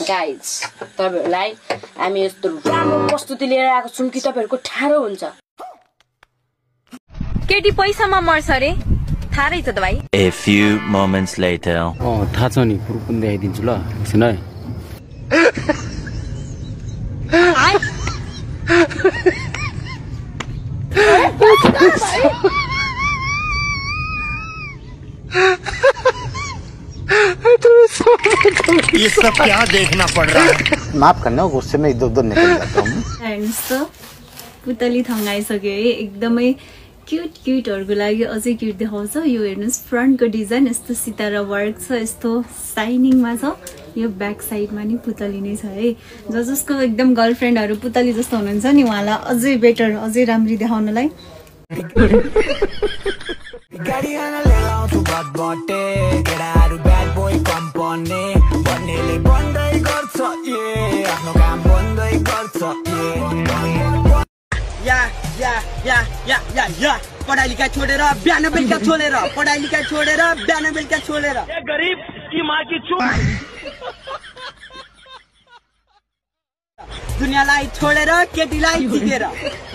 Guys तपाईहरुलाई हामी यस्तो राम्रो प्रस्तुति लिएर आएको छौं कि तपाईहरुको ठाडो हुन्छ। केटी पैसामा मर्छ रे थाहा रहेछ त भाइ। A few moments later. थाहा छ नि प्रुफ पनि देखाइदिन्छु ल एकछिन है। ये सब क्या देखना पड़ रहा है। माफ करना गुस्से में इधर उधर निकल जाता हूँ। फ्रेंड्स तो पुतली थंगाइसक्यो है एकदमै क्यूट क्यूटहरुको लागि अझै क्यूट देखाउँछ। यो हेर्नुस् फ्रन्टको डिजाइन यस्तो सितारा वर्क छ, यस्तो शाइनिङमा छ। यो ब्याक साइडमा नि पुतली नै छ है। जसको एकदम गर्लफ्रेन्डहरु पुतली जस्तो हुनुहुन्छ नि उहाँलाई अझै बेटर अझै राम्री देखाउनलाई पढाइ लिखाइ छोडेर बिहान बेलुका छोडेर पढाइ लिखाइ छोडेर बिहान बेलुका छोडेर गरीब की माँ की चुप दुनियाँलाई छोडेर केटीलाई चिकेर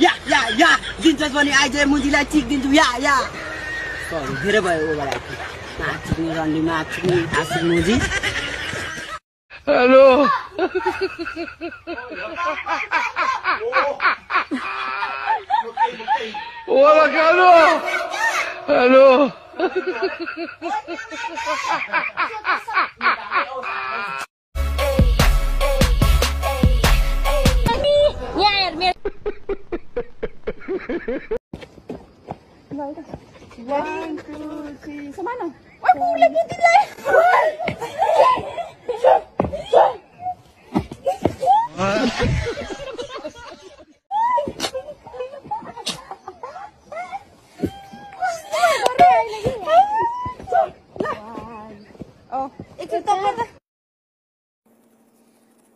या या या दिन्छस् भने आइज मुजीलाई चिक दिन्छु या या सरी धेरै भयो ओभर एक्टिङ नाच्ने रन्डी नाच्ने आशिक मुजी। Hello Hola, Carlos. Hello. One, two, three. Semana? Ay, pula putih lah.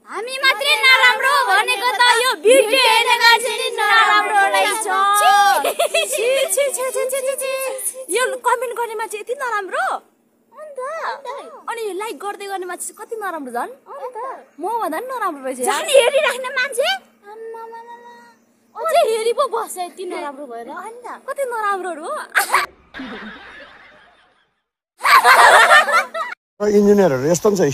हामी मात्रै नराम्रो भनेको त यो भिडियो हेरेका चाहिँ नराम्रो रहेछ। यो कमेन्ट गर्ने मान्छे यति नराम्रो अन्त अनि लाइक गर्दै गर्ने मान्छे कति नराम्रो झन् अन्त म भन्दा नि नराम्रो रहेछ। झन् हेरिराख्ने मान्छे अझै हेरि पो बस्छ यति नराम्रो भएर अन्त कति नराम्रोहरु हो। इन्जिनियरहरु यस्तो पनि छ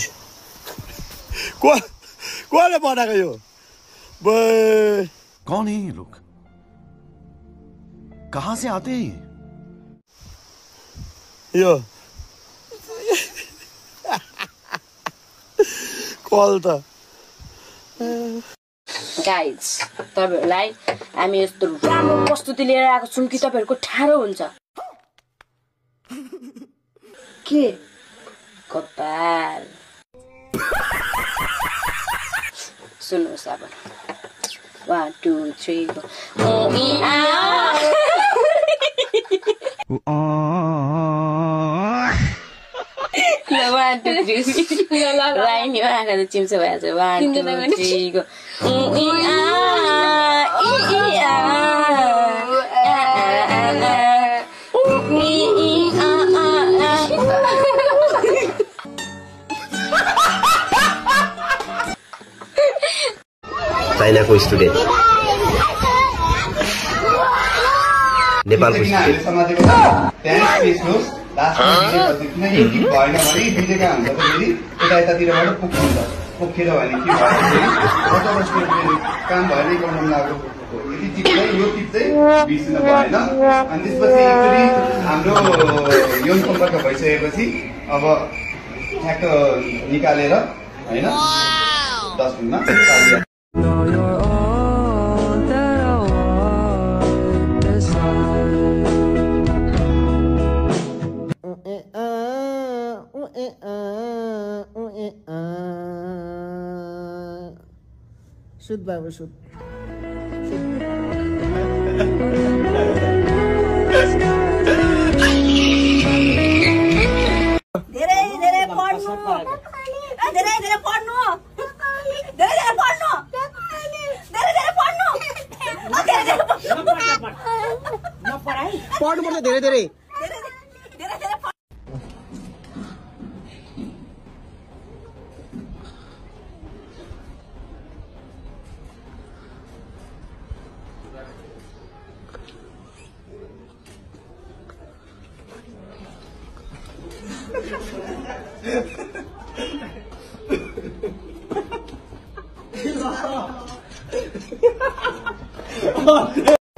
कोले बनाएको यो कौन है ये लोग, कहाँ से आते हैं यो कल त गाइज तपाईहरुलाई हामी यस्तो राम्रो प्रस्तुति लिएर आएको छौं कि तपाईहरुको ठाडो हुन्छ। के कपाल सुन्नुस् अब 1 2 3 go 1 2 3 लाइन यो आँखा त चिम्सो भएछ 1 2 3 go चाइनाको स्टुडेन्ट नेपालको स्टुडेन्ट लास्टमा एक टिप भएन भने बिजेका हुन्छ त फेरि यता यतातिरबाट पोखेर भने के भयो काम भएन गर्न लाग्यो यति टिप चाहिँ यो टिप चाहिँ बिर्सिन भएन। अनि त्यसपछि एकचोटि हाम्रो यौन सम्पर्क भइसकेपछि अब ठ्याक्क निकालेर होइन 10 मिनेटमा Shoot Bible shoot. धेरै पढ्नु पर्छ धेरै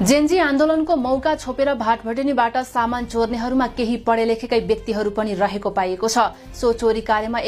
जेन्जी आन्दोलनको मौका छोपेर भाटभटेनीबाट सामान चोर्नेहरूमा केही पढे लेखेकै व्यक्तिहरू पनि रहेको पाइएको छ। सो चोरी कार्यमा